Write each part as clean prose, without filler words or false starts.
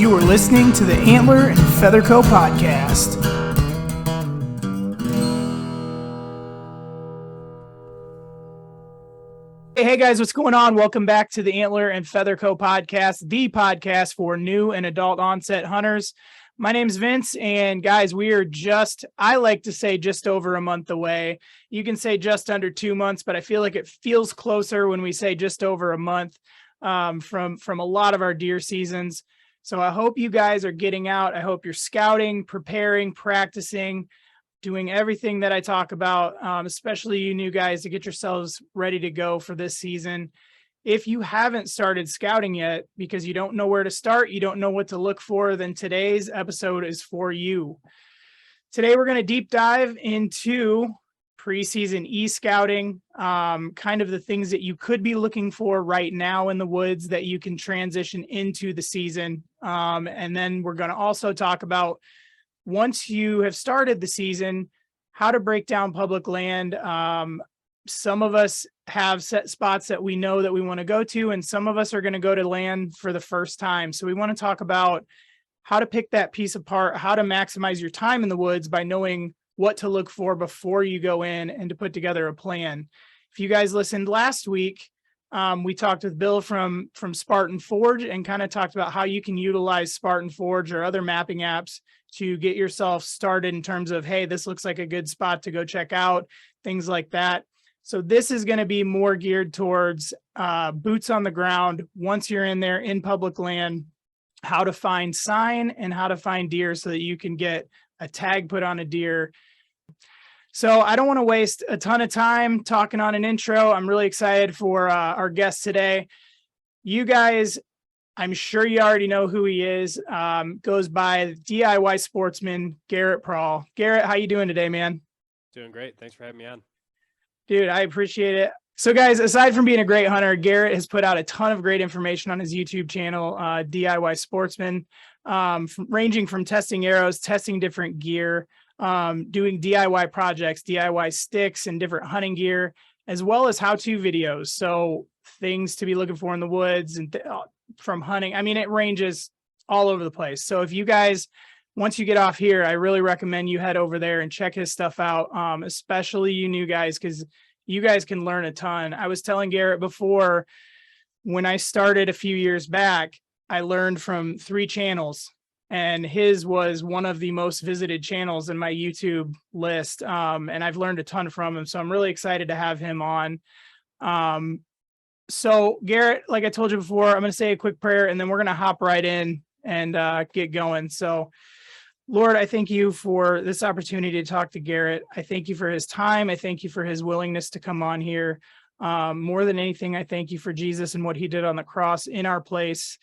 You are listening to the Antler and Feather Co. podcast. Hey guys, what's going on? Welcome back to the Antler and Feather Co. podcast, the podcast for new and adult onset hunters. My name's Vince, and guys, we are I like to say just over a month away. You can say just under 2 months, but I feel like it feels closer when we say just over a month from a lot of our deer seasons. So I hope you guys are getting out. I hope you're scouting, preparing, practicing, doing everything that I talk about, especially you new guys, to get yourselves ready to go for this season. If you haven't started scouting yet because you don't know where to start, you don't know what to look for, then today's episode is for you. Today, we're going to deep dive into preseason e-scouting, kind of the things that you could be looking for right now in the woods that you can transition into the season. And then we're going to also talk about, once you have started the season, how to break down public land. Some of us have set spots that we know that we want to go to, and some of us are going to go to land for the first time. So we want to talk about how to pick that piece apart, how to maximize your time in the woods by knowing what to look for before you go in, and to put together a plan. If you guys listened last week, we talked with Bill from Spartan Forge and kind of talked about how you can utilize Spartan Forge or other mapping apps to get yourself started in terms of, hey, this looks like a good spot to go check out, things like that. So this is going to be more geared towards boots on the ground. Once you're in there in public land, how to find sign and how to find deer so that you can get a tag put on a deer. So I don't want to waste a ton of time talking on an intro. I'm really excited for our guest today. You guys, I'm sure you already know who he is. Goes by DIY Sportsman, Garrett Prahl. Garrett, how you doing today, man? Doing great. Thanks for having me on. Dude, I appreciate it. So guys, aside from being a great hunter, Garrett has put out a ton of great information on his YouTube channel, DIY Sportsman, ranging from testing arrows, testing different gear, doing DIY projects, DIY sticks and different hunting gear, as well as how-to videos. So things to be looking for in the woods and from hunting. I mean, it ranges all over the place. So if you guys, once you get off here, I really recommend you head over there and check his stuff out, especially you new guys, because you guys can learn a ton. I was telling Garrett before, when I started a few years back, I learned from 3 channels, and his was one of the most visited channels in my YouTube list. And I've learned a ton from him. So I'm really excited to have him on. So Garrett, like I told you before, I'm going to say a quick prayer and then we're going to hop right in and get going. So Lord, I thank you for this opportunity to talk to Garrett. I thank you for his time. I thank you for his willingness to come on here. More than anything, I thank you for Jesus and what he did on the cross in our place.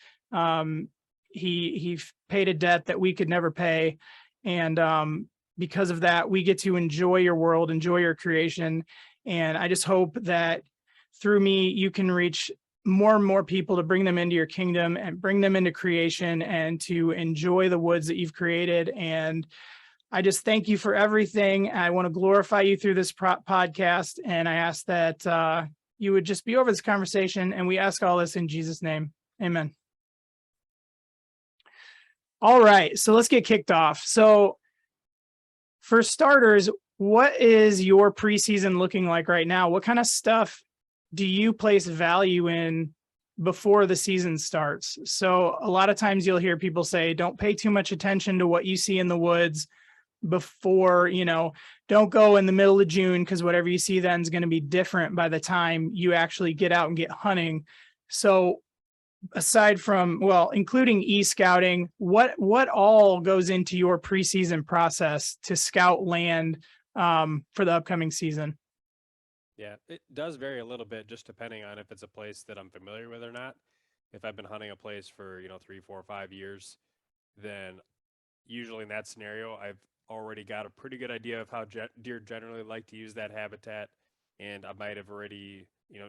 He paid a debt that we could never pay. And because of that, we get to enjoy your world, enjoy your creation. And I just hope that through me, you can reach more and more people to bring them into your kingdom and bring them into creation and to enjoy the woods that you've created. And I just thank you for everything. I want to glorify you through this podcast. And I ask that you would just be over this conversation. And we ask all this in Jesus' name. Amen. All right. So let's get kicked off. So for starters, what is your preseason looking like right now? What kind of stuff do you place value in before the season starts? So a lot of times you'll hear people say, don't pay too much attention to what you see in the woods before, don't go in the middle of June, because whatever you see then is going to be different by the time you actually get out and get hunting. So aside from, including e-scouting, what all goes into your preseason process to scout land for the upcoming season? Yeah, it does vary a little bit just depending on if it's a place that I'm familiar with or not. If I've been hunting a place for, 3, 4, 5 years, then usually in that scenario, I've already got a pretty good idea of how deer generally like to use that habitat. And I might have already,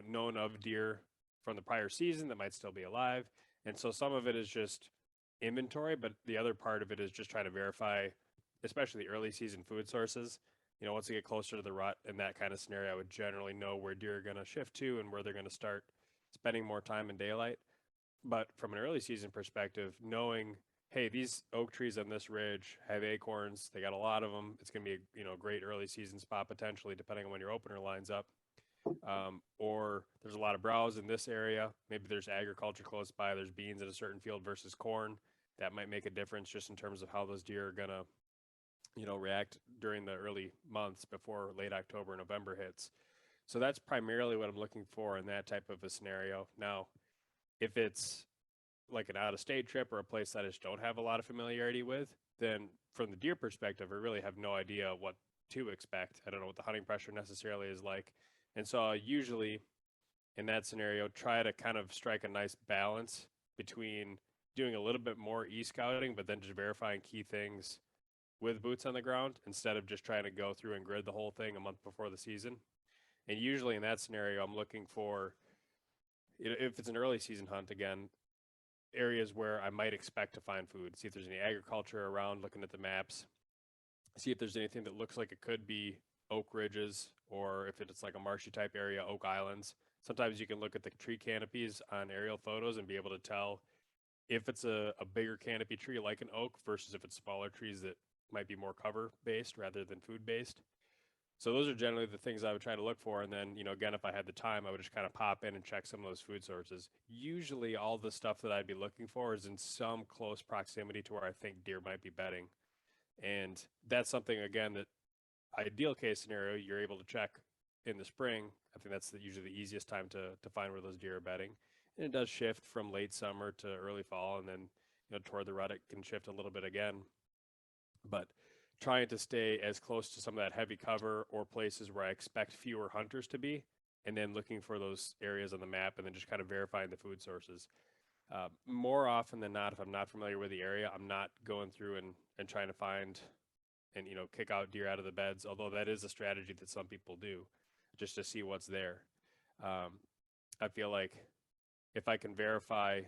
known of deer from the prior season that might still be alive. And so some of it is just inventory, but the other part of it is just trying to verify, especially the early season food sources. Once they get closer to the rut in that kind of scenario, I would generally know where deer are going to shift to and where they're going to start spending more time in daylight. But from an early season perspective, knowing hey, these oak trees on this ridge have acorns. They got a lot of them. It's going to be a great early season spot potentially, depending on when your opener lines up. Or there's a lot of browse in this area. Maybe there's agriculture close by. There's beans in a certain field versus corn. That might make a difference just in terms of how those deer are going to react during the early months before late October, November hits. So that's primarily what I'm looking for in that type of a scenario. Now, if it's like an out-of-state trip or a place that I just don't have a lot of familiarity with, then from the deer perspective, I really have no idea what to expect. I don't know what the hunting pressure necessarily is like. And so I usually, in that scenario, try to kind of strike a nice balance between doing a little bit more e-scouting, but then just verifying key things with boots on the ground instead of just trying to go through and grid the whole thing a month before the season. And usually in that scenario, I'm looking for, if it's an early season hunt, again, areas where I might expect to find food, see if there's any agriculture around, looking at the maps, see if there's anything that looks like it could be oak ridges, or if it's like a marshy type area, oak islands. Sometimes you can look at the tree canopies on aerial photos and be able to tell if it's a bigger canopy tree like an oak versus if it's smaller trees that might be more cover based rather than food based. So those are generally the things I would try to look for. And then, again, if I had the time, I would just kind of pop in and check some of those food sources. Usually all the stuff that I'd be looking for is in some close proximity to where I think deer might be bedding. And that's something, again, that ideal case scenario, you're able to check in the spring. I think that's usually the easiest time to find where those deer are bedding. And it does shift from late summer to early fall. And then, toward the rut, it can shift a little bit again. But trying to stay as close to some of that heavy cover or places where I expect fewer hunters to be, and then looking for those areas on the map and then just kind of verifying the food sources. More often than not, if I'm not familiar with the area, I'm not going through and trying to find and, kick out deer out of the beds, although that is a strategy that some people do just to see what's there. I feel like if I can verify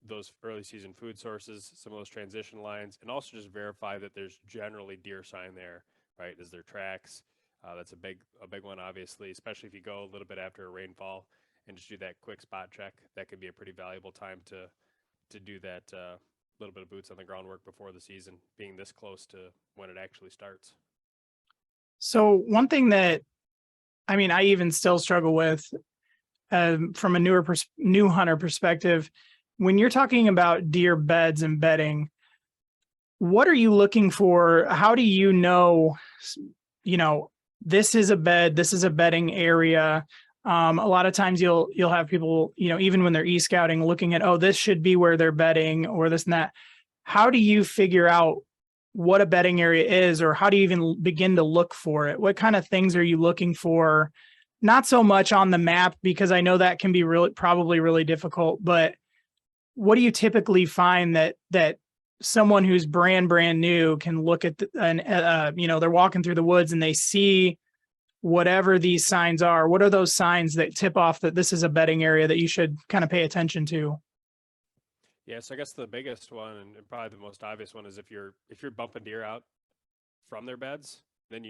those early season food sources, some of those transition lines, and also just verify that there's generally deer sign there, right? Is there tracks? That's a big one, obviously, especially if you go a little bit after a rainfall and just do that quick spot check. That could be a pretty valuable time to do that little bit of boots on the ground work before the season, being this close to when it actually starts. So one thing that, I mean, I even still struggle with from a new hunter perspective, when you're talking about deer beds and bedding, what are you looking for? How do you know, this is a bed, this is a bedding area? A lot of times you'll have people, even when they're e-scouting, looking at, oh, this should be where they're bedding or this and that. How do you figure out what a bedding area is, or how do you even begin to look for it? What kind of things are you looking for? Not so much on the map, because I know that can be probably really difficult, but what do you typically find that someone who's brand new can look at they're walking through the woods and they see whatever these signs are? What are those signs that tip off that this is a bedding area that you should kind of pay attention to? Yeah, so I guess the biggest one and probably the most obvious one is if you're bumping deer out from their beds, then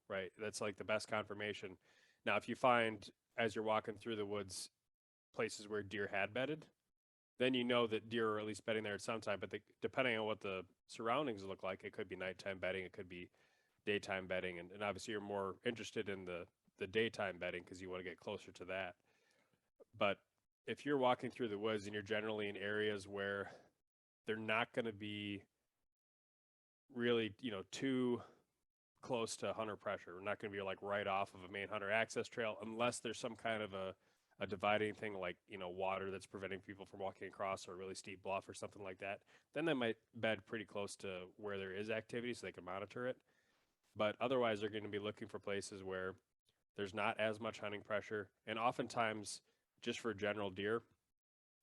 right? That's like the best confirmation. Now, if you find as you're walking through the woods places where deer had bedded, then that deer are at least bedding there at some time. But depending on what the surroundings look like, it could be nighttime bedding, it could be daytime bedding, and obviously you're more interested in the daytime bedding because you want to get closer to that. But if you're walking through the woods and you're generally in areas where they're not going to be really, too close to hunter pressure, we're not going to be like right off of a main hunter access trail, unless there's some kind of a dividing thing like, water that's preventing people from walking across, or a really steep bluff or something like that, then they might bed pretty close to where there is activity so they can monitor it. But otherwise, they're going to be looking for places where there's not as much hunting pressure. And oftentimes, just for general deer,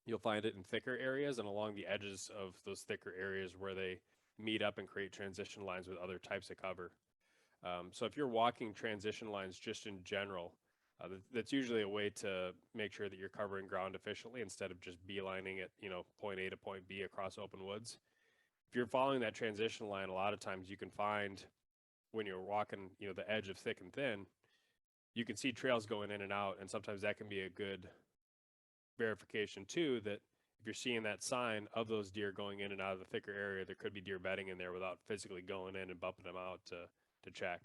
you'll find it in thicker areas and along the edges of those thicker areas where they meet up and create transition lines with other types of cover. So if you're walking transition lines just in general, that's usually a way to make sure that you're covering ground efficiently instead of just beelining it, point A to point B across open woods. If you're following that transition line, a lot of times you can find when you're walking, the edge of thick and thin, you can see trails going in and out, and sometimes that can be a good verification too, that if if you're seeing that sign of those deer going in and out of the thicker area, there could be deer bedding in there without physically going in and bumping them out to check.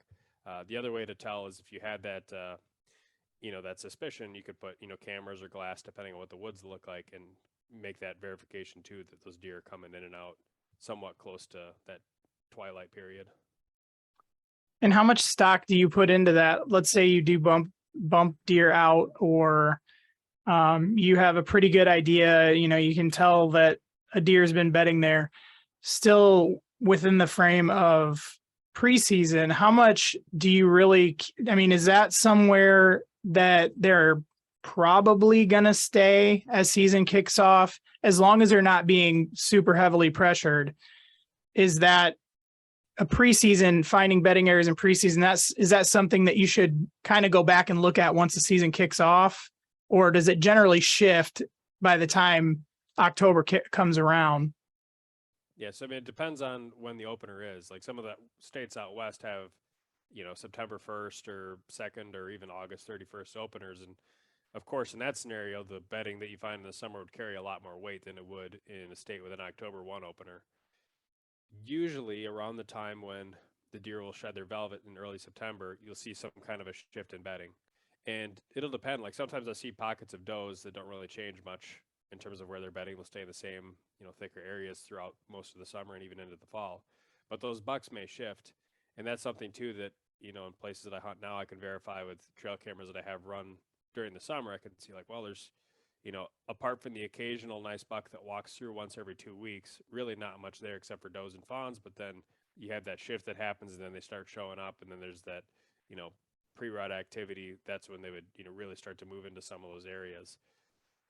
The other way to tell is if you had that, that suspicion, you could put, cameras or glass, depending on what the woods look like, and make that verification too that those deer are coming in and out somewhat close to that twilight period. And how much stock do you put into that? Let's say you do bump deer out, or you have a pretty good idea, you can tell that a deer's been bedding there, still within the frame of preseason. How much do you really, is that somewhere that they're probably going to stay as season kicks off, as long as they're not being super heavily pressured? Is that a preseason, finding bedding areas in preseason, is that something that you should kind of go back and look at once the season kicks off? Or does it generally shift by the time October comes around? Yeah, so it depends on when the opener is. Like some of the states out west have, September 1st or 2nd or even August 31st openers. And of course, in that scenario, the bedding that you find in the summer would carry a lot more weight than it would in a state with an October 1 opener. Usually around the time when the deer will shed their velvet in early September, you'll see some kind of a shift in bedding. And it'll depend. Like sometimes I see pockets of does that don't really change much in terms of where they're bedding. They'll stay in the same, thicker areas throughout most of the summer and even into the fall. But those bucks may shift. And that's something too that, in places that I hunt now, I can verify with trail cameras that I have run during the summer. I can see like, well, there's, apart from the occasional nice buck that walks through once every 2 weeks, really not much there except for does and fawns. But then you have that shift that happens and then they start showing up. And then there's that, pre-rut activity. That's when they would, really start to move into some of those areas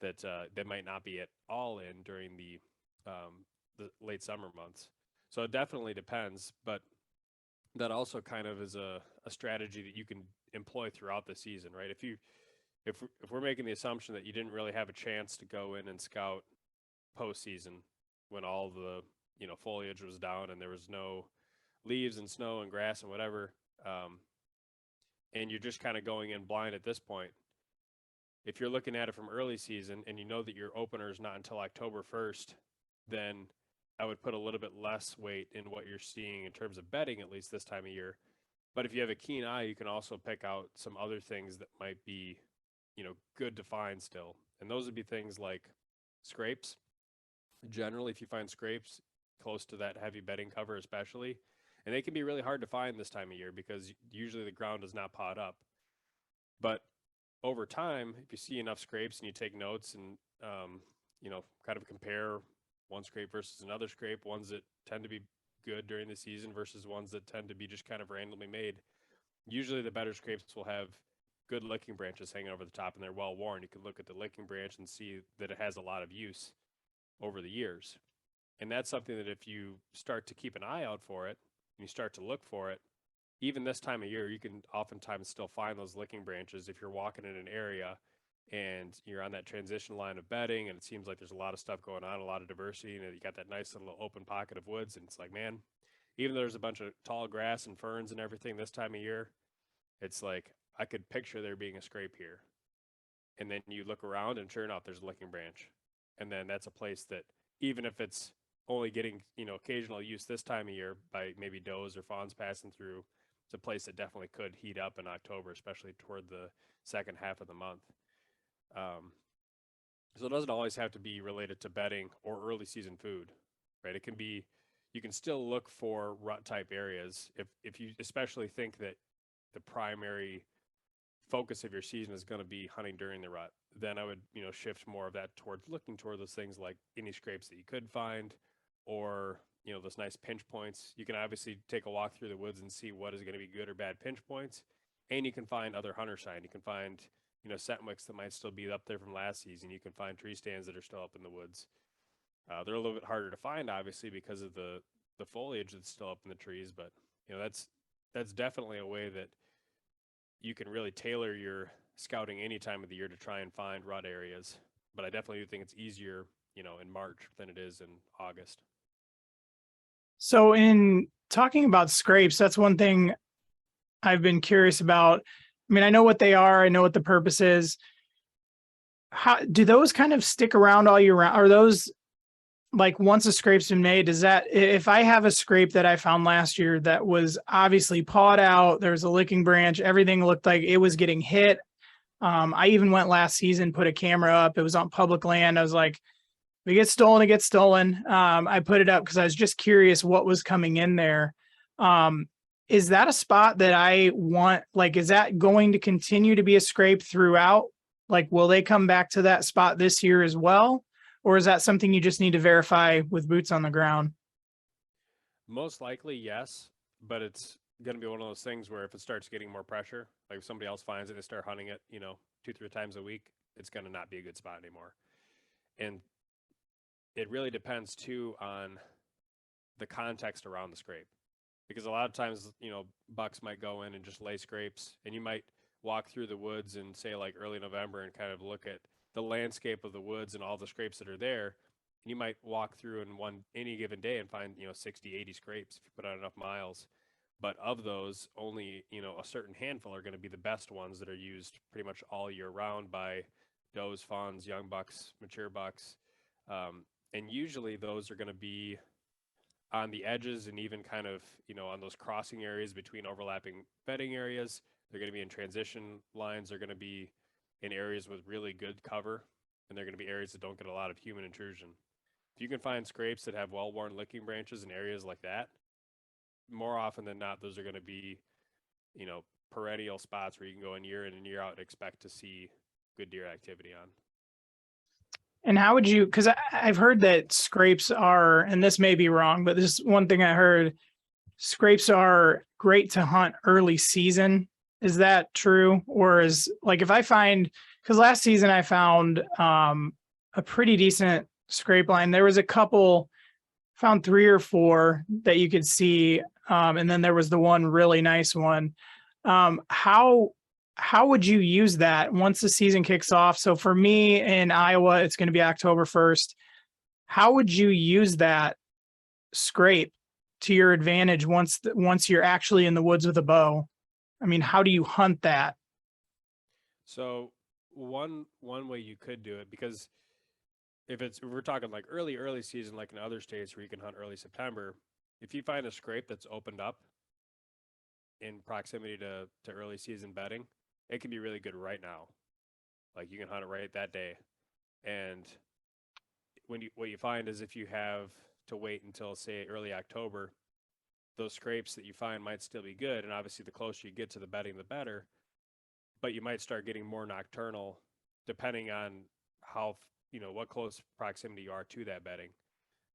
that they might not be at all in during the late summer months. So it definitely depends, but that also kind of is a strategy that you can employ throughout the season, right? If we're making the assumption that you didn't really have a chance to go in and scout postseason when all the foliage was down and there was no leaves and snow and grass and whatever, and you're just kind of going in blind at this point. If you're looking at it from early season and you know that your opener is not until October 1st, then I would put a little bit less weight in what you're seeing in terms of bedding, at least this time of year. But if you have a keen eye, you can also pick out some other things that might be, good to find still. And those would be things like scrapes. Generally, if you find scrapes close to that heavy bedding cover, especially, and they can be really hard to find this time of year because usually the ground does not pot up. But over time, if you see enough scrapes and you take notes and, kind of compare one scrape versus another scrape, ones that tend to be good during the season versus ones that tend to be just kind of randomly made, usually the better scrapes will have good licking branches hanging over the top and they're well worn. You can look at the licking branch and see that it has a lot of use over the years. And that's something that if you start to keep an eye out for it and you start to look for it, even this time of year, you can oftentimes still find those licking branches if you're walking in an area and you're on that transition line of bedding and it seems like there's a lot of stuff going on, a lot of diversity, and you got that nice little open pocket of woods. And it's like, man, even though there's a bunch of tall grass and ferns and everything this time of year, it's like I could picture there being a scrape here. And then you look around and sure enough, there's a licking branch. And then that's a place that even if it's only getting, occasional use this time of year by maybe does or fawns passing through, it's a place that definitely could heat up in October, especially toward the second half of the month. So it doesn't always have to be related to bedding or early season food, right? It can be, you can still look for rut type areas. If you especially think that the primary focus of your season is going to be hunting during the rut, then I would, shift more of that towards looking toward those things like any scrapes that you could find, or, those nice pinch points. You can obviously take a walk through the woods and see what is going to be good or bad pinch points. And you can find other hunter sign. You can find, setwicks that might still be up there from last season. You can find tree stands that are still up in the woods. They're a little bit harder to find, obviously, because of the foliage that's still up in the trees. But, that's definitely a way that you can really tailor your scouting any time of the year to try and find rut areas. But I definitely do think it's easier, in March than it is in August. So in talking about scrapes, that's one thing I've been curious about. I know what they are. I know what the purpose is. how do those kind of stick around all year round? Are those like once a scrape's been made, does that, if I have a scrape that I found last year that was obviously pawed out, there's a licking branch, everything looked like it was getting hit. I even went last season, put a camera up. It was on public land. I was like, if it gets stolen, it gets stolen. I put it up because I was just curious what was coming in there. Is that a spot that I want? Like, is that going to continue to be a scrape throughout? Like, will they come back to that spot this year as well? Or is that something you just need to verify with boots on the ground? Most likely, yes, but it's going to be one of those things where if it starts getting more pressure, like if somebody else finds it and they start hunting it, 2, 3 times a week, it's going to not be a good spot anymore. And it really depends too on the context around the scrape, because a lot of times, bucks might go in and just lay scrapes, and you might walk through the woods and say like early November and kind of look at the landscape of the woods and all the scrapes that are there. And you might walk through in any given day and find 60, 80 scrapes if you put out enough miles. But of those, only a certain handful are going to be the best ones that are used pretty much all year round by does, fawns, young bucks, mature bucks. And usually those are going to be on the edges and even kind of on those crossing areas between overlapping bedding areas. They're going to be in transition lines. They're going to be in areas with really good cover, and they're going to be areas that don't get a lot of human intrusion. If you can find scrapes that have well-worn licking branches in areas like that, more often than not, those are going to be, perennial spots where you can go in and year out and expect to see good deer activity on. And how would you, because I've heard that scrapes are, and this may be wrong, but this is one thing I heard, scrapes are great to hunt early season. Is that true? Or is, like, if I find, because last season I found a pretty decent scrape line. There was a couple, found 3 or 4 that you could see. And then there was the one really nice one. How would you use that once the season kicks off? So for me in Iowa, it's going to be October 1st. How would you use that scrape to your advantage once you're actually in the woods with a bow? I mean, how do you hunt that? So one way you could do it, because if we're talking like early season, like in other states where you can hunt early September, if you find a scrape that's opened up in proximity to early season bedding, it can be really good right now. Like you can hunt it right that day. And what you find is if you have to wait until say early October, those scrapes that you find might still be good. And obviously the closer you get to the bedding, the better, but you might start getting more nocturnal depending on how, what close proximity you are to that bedding.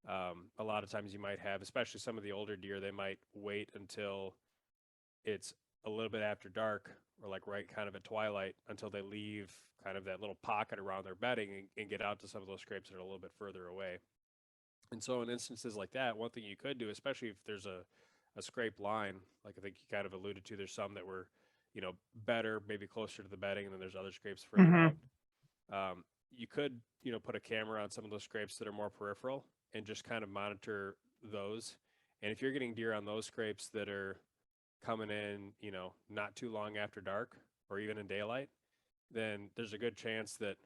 A lot of times you might have, especially some of the older deer, they might wait until it's a little bit after dark or like right kind of at twilight until they leave kind of that little pocket around their bedding and get out to some of those scrapes that are a little bit further away. And so in instances like that, one thing you could do, especially if there's a scrape line, like I think you kind of alluded to, there's some that were, better, maybe closer to the bedding, and then there's other scrapes further out. You could, put a camera on some of those scrapes that are more peripheral and just kind of monitor those. And if you're getting deer on those scrapes that are coming in, not too long after dark or even in daylight, then there's a good chance that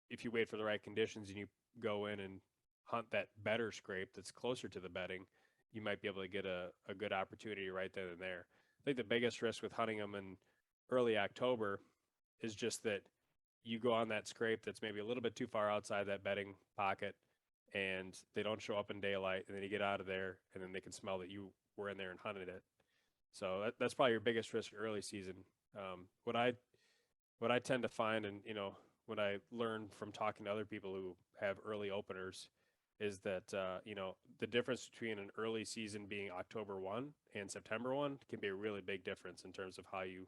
if you wait for the right conditions and you go in and hunt that better scrape that's closer to the bedding, you might be able to get a good opportunity right then and there. I think the biggest risk with hunting them in early October is just that you go on that scrape that's maybe a little bit too far outside that bedding pocket and they don't show up in daylight, and then you get out of there and then they can smell that you were in there and hunted it. So that's probably your biggest risk early season. What I tend to find, and what I learned from talking to other people who have early openers, is that the difference between an early season being October 1 and September 1 can be a really big difference in terms of how you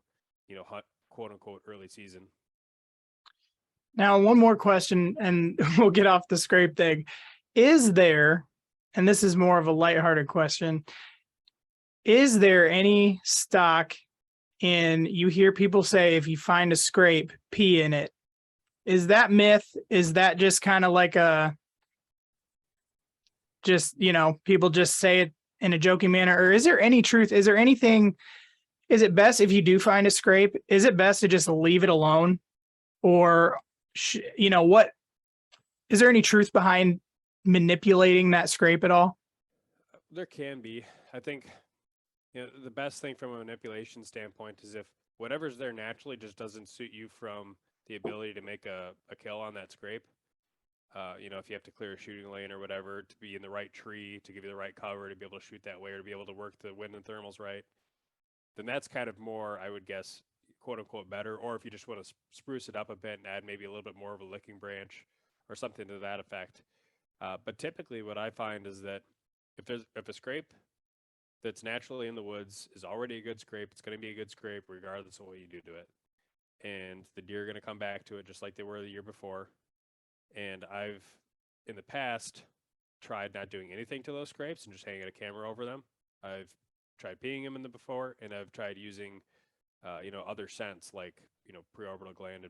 hunt quote unquote early season. Now, one more question, and we'll get off the scrape thing. Is there, and this is more of a lighthearted question, is there any stock in, you hear people say if you find a scrape, pee in it? Is that myth? Is that just kind of like people just say it in a joking manner? Or is there any truth? Is there anything, is it best if you do find a scrape, is it best to just leave it alone? Or what is there any truth behind manipulating that scrape at all? There can be. I think the best thing from a manipulation standpoint is if whatever's there naturally just doesn't suit you from the ability to make a kill on that scrape. If you have to clear a shooting lane or whatever to be in the right tree, to give you the right cover, to be able to shoot that way, or to be able to work the wind and thermals right, then that's kind of more, I would guess, quote unquote, better. Or if you just want to spruce it up a bit and add maybe a little bit more of a licking branch or something to that effect. But typically, what I find is that if a scrape that's naturally in the woods is already a good scrape, it's going to be a good scrape regardless of what you do to it. And the deer are going to come back to it just like they were the year before. And I've, in the past, tried not doing anything to those scrapes and just hanging a camera over them. I've tried peeing them in them before, and I've tried using, other scents like, preorbital gland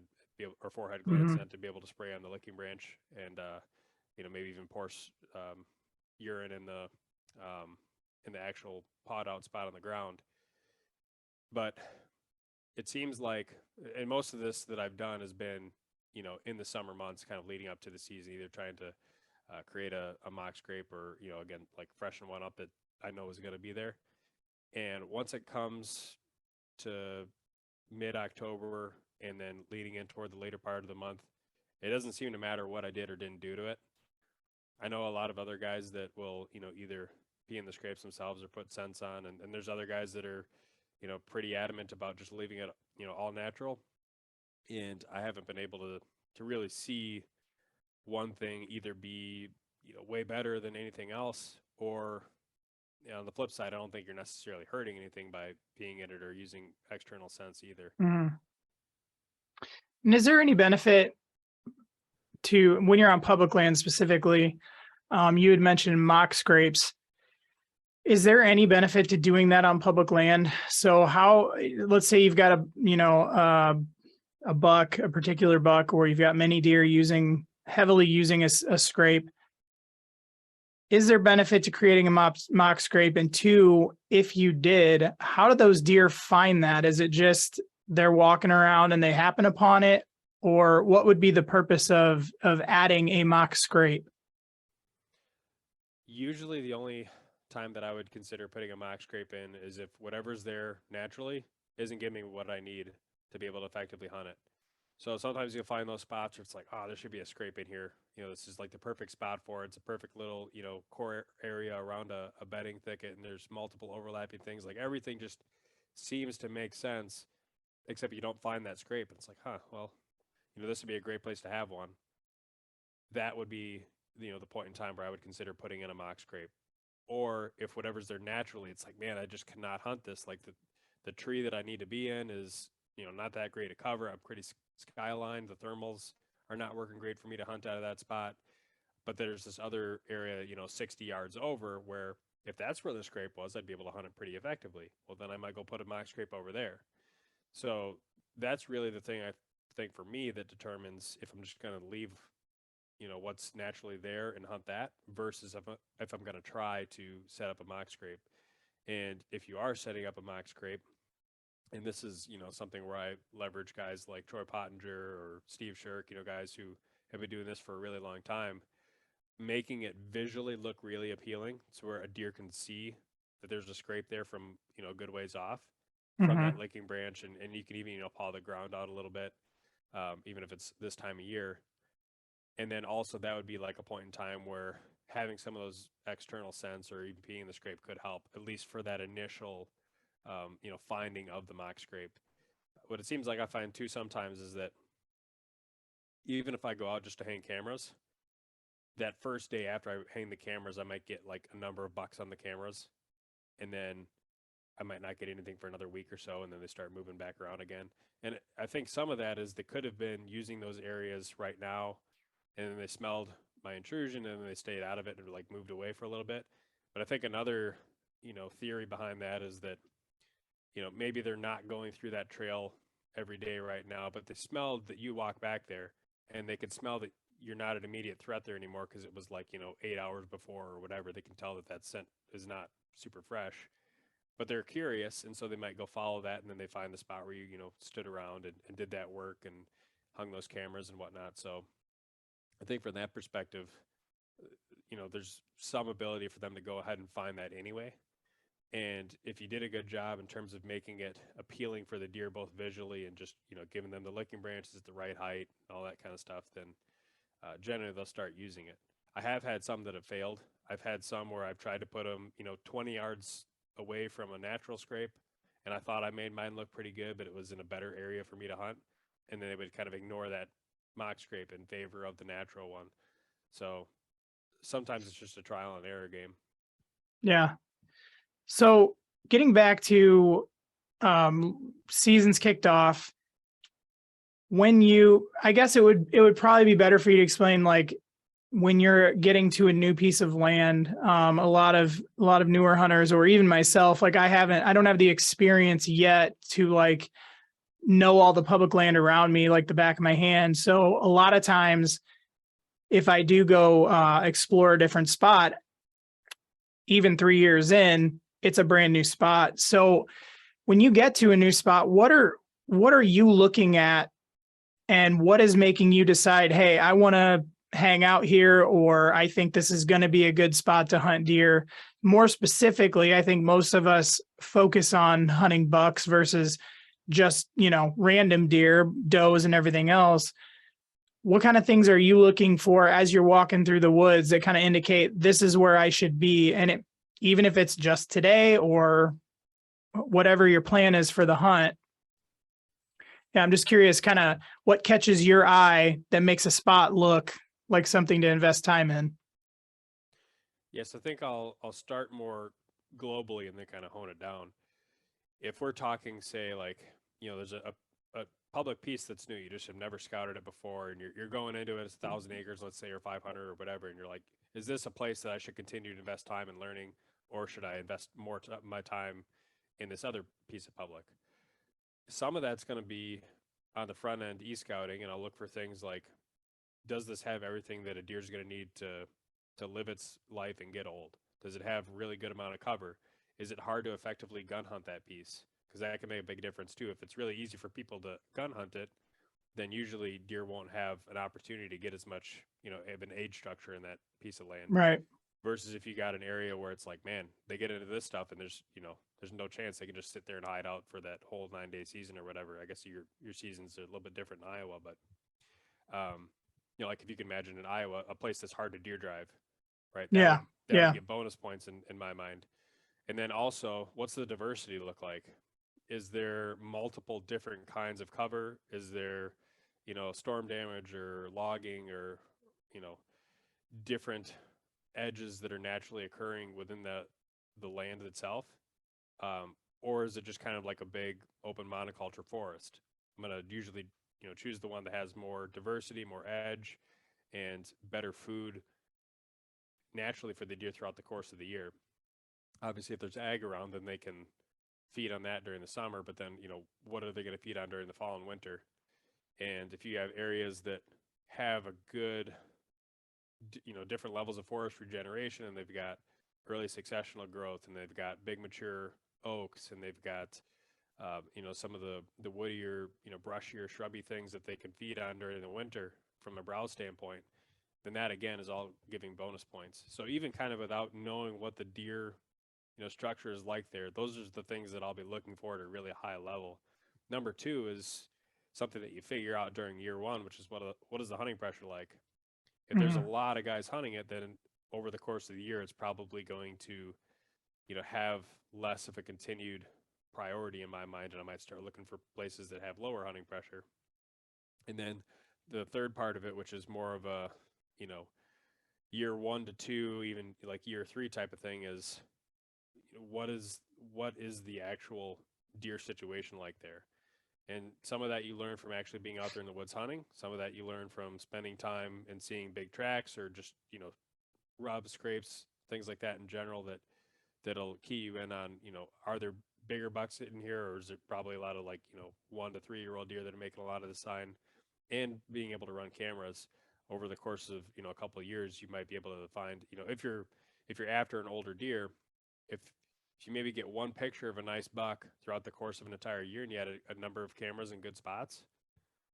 or forehead gland scent to be able to spray on the licking branch and, maybe even pour urine in the actual pawed out spot on the ground. But it seems like, and most of this that I've done has been, in the summer months, kind of leading up to the season, either trying to create a mock scrape or, again, like freshen one up that I know is going to be there. And once it comes to mid-October and then leading in toward the later part of the month, it doesn't seem to matter what I did or didn't do to it. I know a lot of other guys that will, either pee in the scrapes themselves or put scents on, and there's other guys that are, pretty adamant about just leaving it, all natural. And I haven't been able to really see one thing either be, way better than anything else, or on the flip side, I don't think you're necessarily hurting anything by peeing in it or using external scents either. And is there any benefit to when you're on public land specifically? You had mentioned mock scrapes. Is there any benefit to doing that on public land? So let's say you've got a buck, a particular buck, or you've got many deer heavily using a scrape. Is there benefit to creating a mock scrape? And two, if you did, how do those deer find that? Is it just they're walking around and they happen upon it? Or what would be the purpose of adding a mock scrape? Usually the only time that I would consider putting a mock scrape in is if whatever's there naturally isn't giving me what I need to be able to effectively hunt it. So sometimes you'll find those spots where it's like, oh, there should be a scrape in here. This is like the perfect spot for it. It's a perfect little, core area around a bedding thicket, and there's multiple overlapping things. Like everything just seems to make sense, except you don't find that scrape. And it's like, well, this would be a great place to have one. That would be, the point in time where I would consider putting in a mock scrape. Or if whatever's there naturally, it's like, man, I just cannot hunt this. Like the tree that I need to be in is, not that great a cover. I'm pretty skyline. The thermals are not working great for me to hunt out of that spot. But there's this other area, 60 yards over where if that's where the scrape was, I'd be able to hunt it pretty effectively. Well, then I might go put a mock scrape over there. So that's really the thing I think for me that determines if I'm just going to leave, what's naturally there and hunt that versus if I'm going to try to set up a mock scrape. And if you are setting up a mock scrape, and this is, something where I leverage guys like Troy Pottinger or Steve Shirk, guys who have been doing this for a really long time, making it visually look really appealing. So where a deer can see that there's a scrape there from, a good ways off from that licking branch. And you can even, paw the ground out a little bit, even if it's this time of year. And then also that would be like a point in time where having some of those external scents or even peeing the scrape could help, at least for that initial finding of the mock scrape. What it seems like I find too sometimes is that even if I go out just to hang cameras, that first day after I hang the cameras, I might get like a number of bucks on the cameras, and then I might not get anything for another week or so, and then they start moving back around again. And I think some of that is they could have been using those areas right now, and then they smelled my intrusion, and then they stayed out of it and like moved away for a little bit. But I think another, theory behind that is that maybe they're not going through that trail every day right now, but they smelled that you walk back there, and they could smell that you're not an immediate threat there anymore because it was like, 8 hours before or whatever. They can tell that scent is not super fresh, but they're curious, and so they might go follow that, and then they find the spot where you, stood around and did that work and hung those cameras and whatnot. So I think from that perspective, there's some ability for them to go ahead and find that anyway. And if you did a good job in terms of making it appealing for the deer, both visually and just, giving them the licking branches at the right height and all that kind of stuff, then generally they'll start using it. I have had some that have failed. I've had some where I've tried to put them, 20 yards away from a natural scrape, and I thought I made mine look pretty good, but it was in a better area for me to hunt. And then they would kind of ignore that mock scrape in favor of the natural one. So sometimes it's just a trial and error game. Yeah. So getting back to seasons kicked off, I guess it would probably be better for you to explain, like, when you're getting to a new piece of land, a lot of newer hunters, or even myself, like I don't have the experience yet to like know all the public land around me like the back of my hand. So a lot of times if I do go explore a different spot, even 3 years in, it's a brand new spot. So when you get to a new spot, what are you looking at, and what is making you decide, hey, I want to hang out here, or I think this is going to be a good spot to hunt deer? More specifically, I think most of us focus on hunting bucks versus just, random deer, does, and everything else. What kind of things are you looking for as you're walking through the woods that kind of indicate this is where I should be? And even if it's just today or whatever your plan is for the hunt. Yeah, I'm just curious kind of what catches your eye that makes a spot look like something to invest time in. Yes, I think I'll start more globally and then kind of hone it down. If we're talking, say, like, there's a public piece that's new, you just have never scouted it before, and you're going into it, it's 1,000 acres, let's say, or 500 or whatever, and you're like, is this a place that I should continue to invest time in learning, or should I invest more my time in this other piece of public? Some of that's going to be on the front end e-scouting, and I'll look for things like, does this have everything that a deer is going to need to live its life and get old? Does it have really good amount of cover? Is it hard to effectively gun hunt that piece? Because that can make a big difference too. If it's really easy for people to gun hunt it, then usually deer won't have an opportunity to get as much, of an age structure in that piece of land. Right. Versus if you got an area where it's like, man, they get into this stuff and there's no chance they can just sit there and hide out for that whole 9-day season or whatever. I guess your seasons are a little bit different in Iowa, but like if you can imagine in Iowa, a place that's hard to deer drive, right? That would get bonus points in my mind. And then also, what's the diversity look like? Is there multiple different kinds of cover? Is there, storm damage or logging or, different edges that are naturally occurring within the land itself? Or is it just kind of like a big open monoculture forest? I'm going to usually, choose the one that has more diversity, more edge, and better food naturally for the deer throughout the course of the year. Obviously, if there's ag around, then they can feed on that during the summer, but then, what are they going to feed on during the fall and winter? And if you have areas that have a good, different levels of forest regeneration, and they've got early successional growth, and they've got big mature oaks, and they've got, some of the woodier, brushier, shrubby things that they can feed on during the winter from a browse standpoint, then that again is all giving bonus points. So even kind of without knowing what the deer structure is like there, those are the things that I'll be looking for at a really high level. Number two is something that you figure out during year one, which is what is the hunting pressure like? If there's a lot of guys hunting it, then over the course of the year, it's probably going to, have less of a continued priority in my mind, and I might start looking for places that have lower hunting pressure. And then the third part of it, which is more of a, year 1 to 2, even like year 3 type of thing, is what is the actual deer situation like there? And some of that you learn from actually being out there in the woods hunting. Some of that you learn from spending time and seeing big tracks, or just, rubs, scrapes, things like that in general that'll key you in on, are there bigger bucks in here, or is it probably a lot of like, 1 to 3 year old deer that are making a lot of the sign? And being able to run cameras over the course of, a couple of years, you might be able to find, if you're after an older deer, if you maybe get one picture of a nice buck throughout the course of an entire year, and you had a number of cameras in good spots,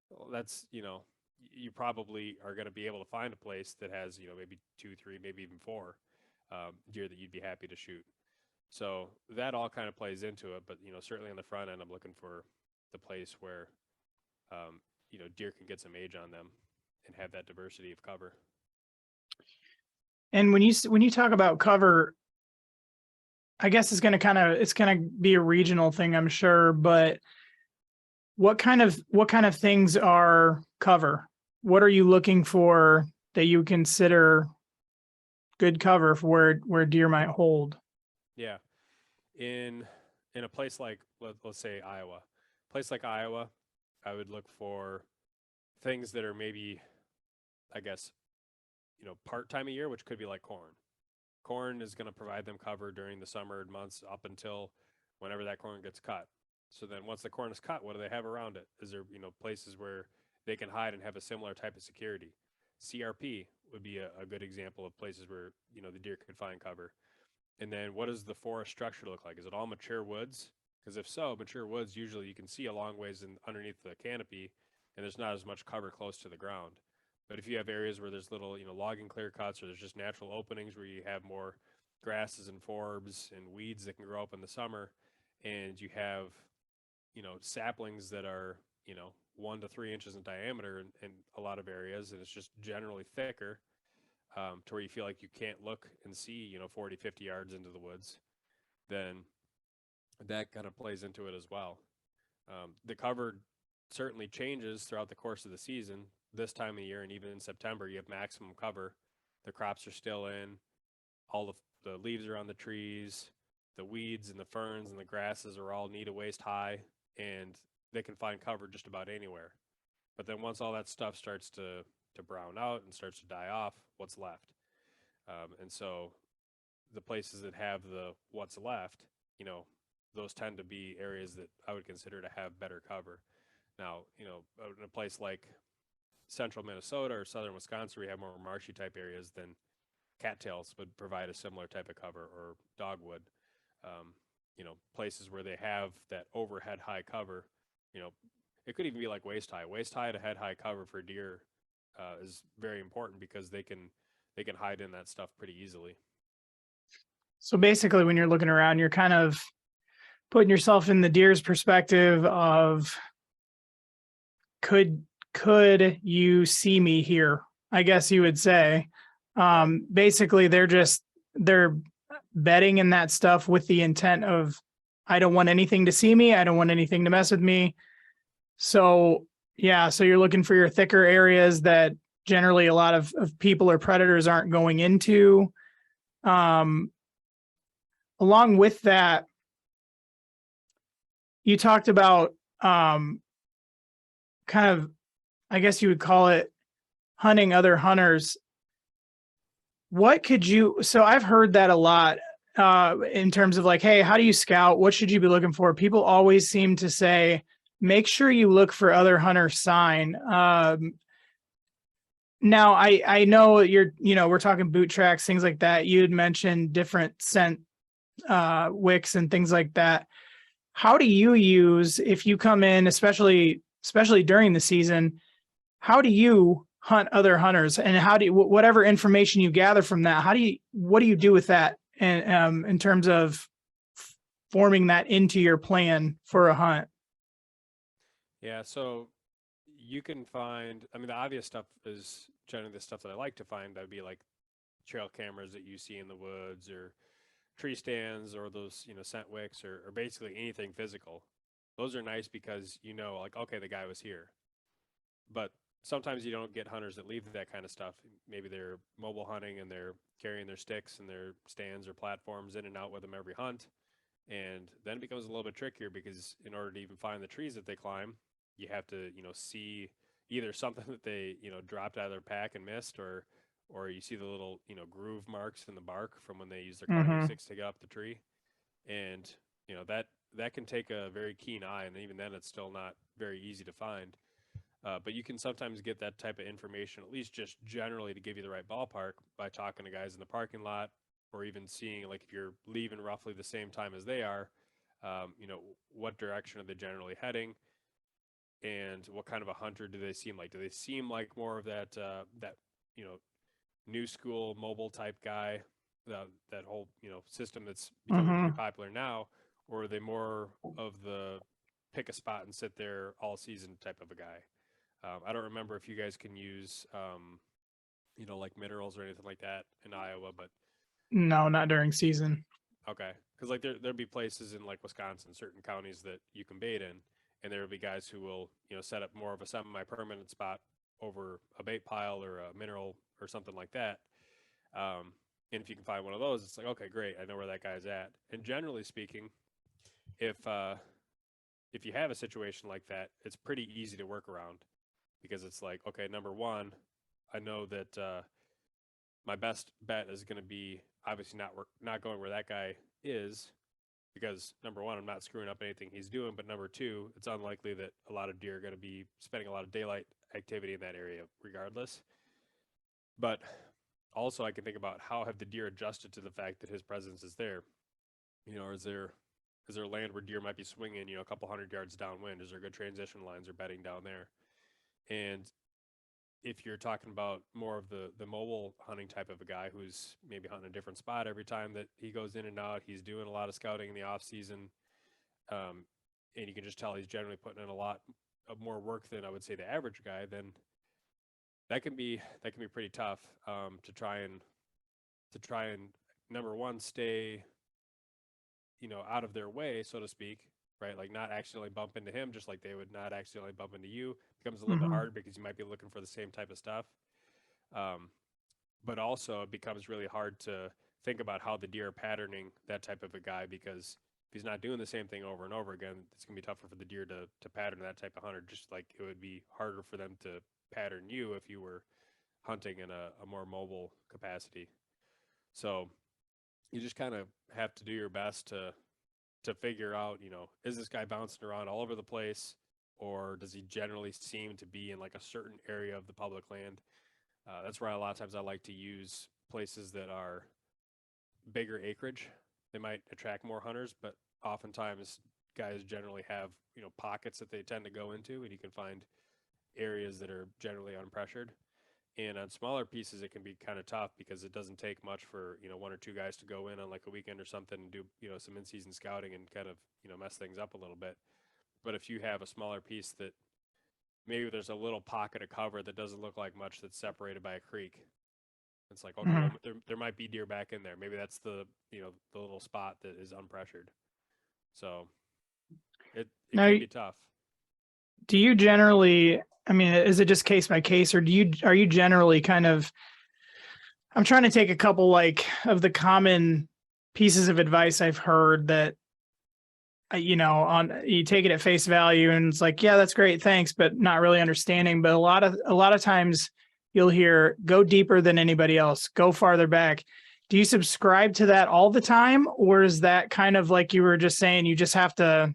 well, that's, you probably are going to be able to find a place that has, maybe two, three, maybe even four deer that you'd be happy to shoot. So that all kind of plays into it. But, certainly on the front end, I'm looking for the place where, deer can get some age on them and have that diversity of cover. And when you talk about cover, I guess it's going to be a regional thing, I'm sure, but what kind of things are cover? What are you looking for that you consider good cover for where deer might hold? Yeah. In a place like, let's say Iowa, place like Iowa, I would look for things that are maybe, I guess, part time a year, which could be like corn. Corn is going to provide them cover during the summer months up until whenever that corn gets cut. So then once the corn is cut, what do they have around it? Is there, places where they can hide and have a similar type of security? CRP would be a good example of places where, the deer could find cover. And then what does the forest structure look like? Is it all mature woods? Because if so, mature woods, usually you can see a long ways underneath the canopy and there's not as much cover close to the ground. But if you have areas where there's little, logging clear cuts or there's just natural openings where you have more grasses and forbs and weeds that can grow up in the summer, and you have, saplings that are, 1 to 3 inches in diameter in a lot of areas, and it's just generally thicker, to where you feel like you can't look and see, 40, 50 yards into the woods, then that kind of plays into it as well. The cover certainly changes throughout the course of the season. This time of year and even in September, you have maximum cover. The crops are still in, all the leaves are on the trees, the weeds and the ferns and the grasses are all knee to waist high, and they can find cover just about anywhere. But then once all that stuff starts to brown out and starts to die off, what's left? And so the places that have the what's left, those tend to be areas that I would consider to have better cover. Now, in a place like central Minnesota or southern Wisconsin, we have more marshy type areas, then cattails would provide a similar type of cover, or dogwood. Places where they have that overhead high cover, you know, it could even be like waist high to head high cover for deer is very important because they can hide in that stuff pretty easily. So basically, when you're looking around, you're kind of putting yourself in the deer's perspective of could you see me here? I guess you would say. Right. Basically, they're betting in that stuff with the intent of, I don't want anything to see me. I don't want anything to mess with me. So yeah, so you're looking for your thicker areas that generally a lot of people or predators aren't going into. Along with that, you talked about kind of, I guess you would call it hunting other hunters. What could you, so I've heard that a lot in terms of like, hey, how do you scout? What should you be looking for? People always seem to say, make sure you look for other hunter sign. Now I know we're talking boot tracks, things like that. You had mentioned different scent wicks and things like that. How do you use, if you come in, especially during the season, how do you hunt other hunters, and how do you, whatever information you gather from that, what do you do with that, and in terms of forming that into your plan for a hunt? Yeah, so you can find, I mean, the obvious stuff is generally the stuff that I like to find. That would be like trail cameras that you see in the woods, or tree stands, or those, scent wicks, or basically anything physical. Those are nice because like, okay, the guy was here. But sometimes you don't get hunters that leave that kind of stuff. Maybe they're mobile hunting and they're carrying their sticks and their stands or platforms in and out with them every hunt. And then it becomes a little bit trickier because in order to even find the trees that they climb, you have to, see either something that they, dropped out of their pack and missed, or you see the little, groove marks in the bark from when they use their climbing Mm-hmm. sticks to get up the tree. And, that can take a very keen eye, and even then it's still not very easy to find. But you can sometimes get that type of information, at least just generally to give you the right ballpark, by talking to guys in the parking lot, or even seeing, like, if you're leaving roughly the same time as they are, what direction are they generally heading? and what kind of a hunter do they seem like? Do they seem like more of that new school mobile type guy, that whole system that's becoming pretty Mm-hmm. popular now, or are they more of the pick a spot and sit there all season type of a guy? I don't remember if you guys can use like minerals or anything like that in Iowa, but No, not during season. okay, because like there'd be places in like Wisconsin, certain counties that you can bait in, and there would be guys who will set up more of a semi-permanent spot over a bait pile or a mineral or something like that. And if you can find one of those, it's like, okay, great, I know where that guy's at. And generally speaking, if if you have a situation like that, it's pretty easy to work around because it's like, okay, number one, I know that my best bet is going to be obviously not going where that guy is because number one, I'm not screwing up anything he's doing, but number two, it's unlikely that a lot of deer are going to be spending a lot of daylight activity in that area regardless. But also I can think about how have the deer adjusted to the fact that his presence is there. Is there land where deer might be swinging, a couple 100 yards downwind? Is there good transition lines or bedding down there? And if you're talking about more of the mobile hunting type of a guy who's maybe hunting a different spot every time that he goes in and out, he's doing a lot of scouting in the off season, and you can just tell he's generally putting in a lot of more work than I would say the average guy. Then that can be pretty tough to try and number one stay out of their way, so to speak, right? Like not accidentally bump into him, just like they would not accidentally bump into you. Becomes a little bit Mm-hmm. hard because you might be looking for the same type of stuff. Um, but also it becomes really hard to think about how the deer are patterning that type of a guy because if he's not doing the same thing over and over again, it's gonna be tougher for the deer to pattern that type of hunter. Just like it would be harder for them to pattern you if you were hunting in a more mobile capacity. So you just kind of have to do your best to figure out, is this guy bouncing around all over the place, or does he generally seem to be in like a certain area of the public land? That's where a lot of times I like to use places that are bigger acreage. They might attract more hunters, but oftentimes guys generally have pockets that they tend to go into, and you can find areas that are generally unpressured. And on smaller pieces, it can be kind of tough because it doesn't take much for one or two guys to go in on like a weekend or something and do some in-season scouting and kind of mess things up a little bit. But if you have a smaller piece that maybe there's a little pocket of cover that doesn't look like much that's separated by a creek, it's like okay, Mm-hmm. well there might be deer back in there. Maybe that's the the little spot that is unpressured. So it Now, can be tough. do you generally, I mean, is it just case by case, or are you generally kind of, I'm trying to take a couple like of the common pieces of advice I've heard that, on you take it at face value and it's like, yeah, that's great, thanks, but not really understanding. But a lot of times you'll hear go deeper than anybody else, go farther back. Do you subscribe to that all the time, or is that kind of like you were just saying, you just have to?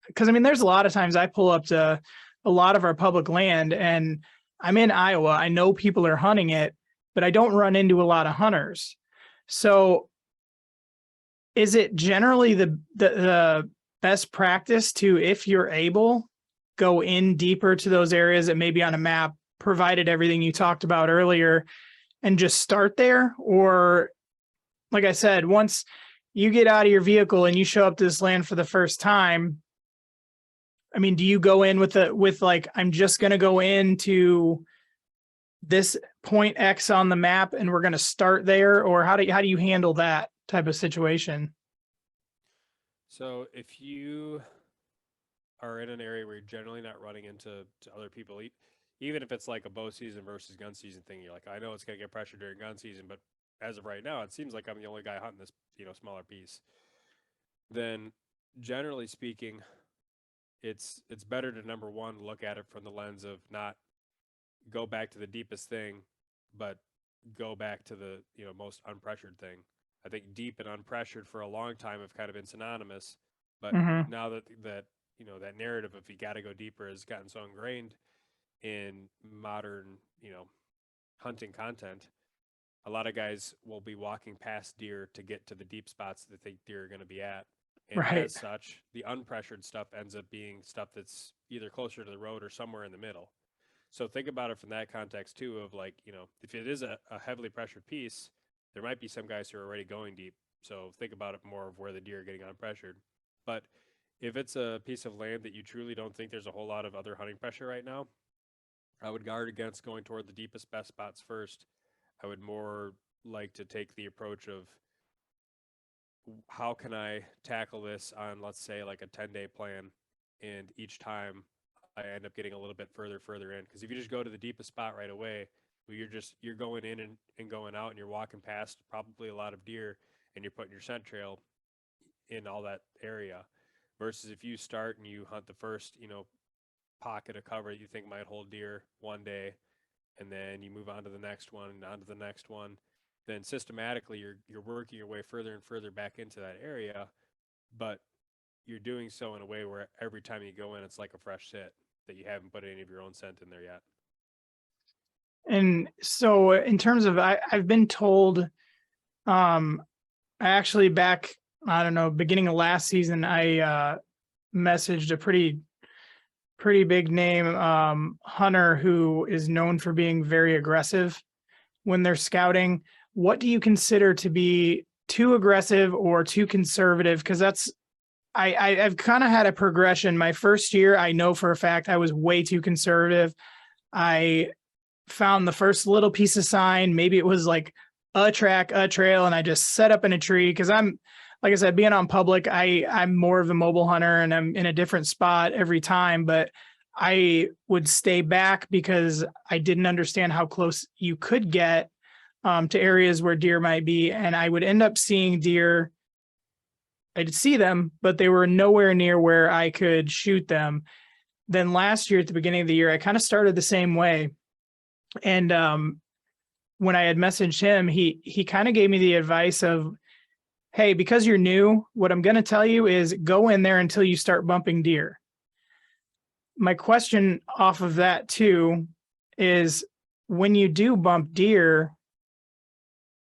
Because I mean, there's a lot of times I pull up to a lot of our public land and I'm in Iowa. I know people are hunting it, but I don't run into a lot of hunters. So is it generally the best practice to, if you're able, go in deeper to those areas that maybe on a map provided everything you talked about earlier and just start there? Or like I said, once you get out of your vehicle and you show up to this land for the first time, I mean, do you go in with like, I'm just going to go into this point X on the map and we're going to start there? Or how do you handle that type of situation? So if you are in an area where you're generally not running into other people, even if it's like a bow season versus gun season thing, you're like, I know it's going to get pressure during gun season, but as of right now, it seems like I'm the only guy hunting this, smaller piece. Then, generally speaking, it's better to number one look at it from the lens of not go back to the deepest thing, but go back to the most unpressured thing. I think deep and unpressured for a long time have kind of been synonymous, but Mm-hmm. now that that narrative of you got to go deeper has gotten so ingrained in modern hunting content, a lot of guys will be walking past deer to get to the deep spots that they think deer are going to be at, And Right. as such, the unpressured stuff ends up being stuff that's either closer to the road or somewhere in the middle. So think about it from that context too of like, if it is a heavily pressured piece, there might be some guys who are already going deep. So think about it more of where the deer are getting unpressured. But if it's a piece of land that you truly don't think there's a whole lot of other hunting pressure right now, I would guard against going toward the deepest, best spots first. I would more like to take the approach of how can I tackle this on, let's say, like a 10-day plan, and each time I end up getting a little bit further in. Because if you just go to the deepest spot right away, well, you're going in and going out, and you're walking past probably a lot of deer, and you're putting your scent trail in all that area. Versus if you start and you hunt the first, pocket of cover that you think might hold deer one day, and then you move on to the next one and on to the next one, then systematically you're working your way further and further back into that area, but you're doing so in a way where every time you go in, it's like a fresh sit that you haven't put any of your own scent in there yet. And so in terms of, I've been told, I actually back, I don't know, beginning of last season, I messaged a pretty big name hunter who is known for being very aggressive when they're scouting. What do you consider to be too aggressive or too conservative? Because I've kind of had a progression. My first year, I know for a fact I was way too conservative. I found the first little piece of sign. Maybe it was like a track, a trail, and I just set up in a tree because I'm, like I said, being on public, I'm more of a mobile hunter and I'm in a different spot every time, but I would stay back because I didn't understand how close you could get to areas where deer might be. And I would end up seeing deer. I'd see them, but they were nowhere near where I could shoot them. Then last year, at the beginning of the year, I kind of started the same way. And when I had messaged him, he kind of gave me the advice of, hey, because you're new, what I'm going to tell you is go in there until you start bumping deer. My question off of that too is, when you do bump deer,